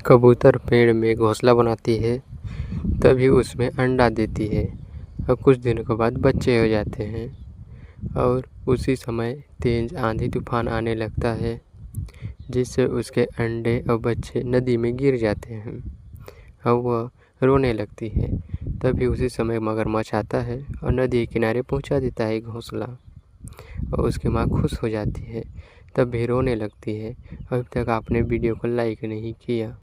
कबूतर पेड़ में घोंसला बनाती है, तभी उसमें अंडा देती है और कुछ दिनों के बाद बच्चे हो जाते हैं और उसी समय तेज आंधी तूफान आने लगता है, जिससे उसके अंडे और बच्चे नदी में गिर जाते हैं और वह रोने लगती है। तभी उसी समय मगरमच्छ आता है और नदी के किनारे पहुंचा देता है घोंसला और उसकी माँ खुश हो जाती है, तब भी रोने लगती है। अभी तक आपने वीडियो को लाइक नहीं किया।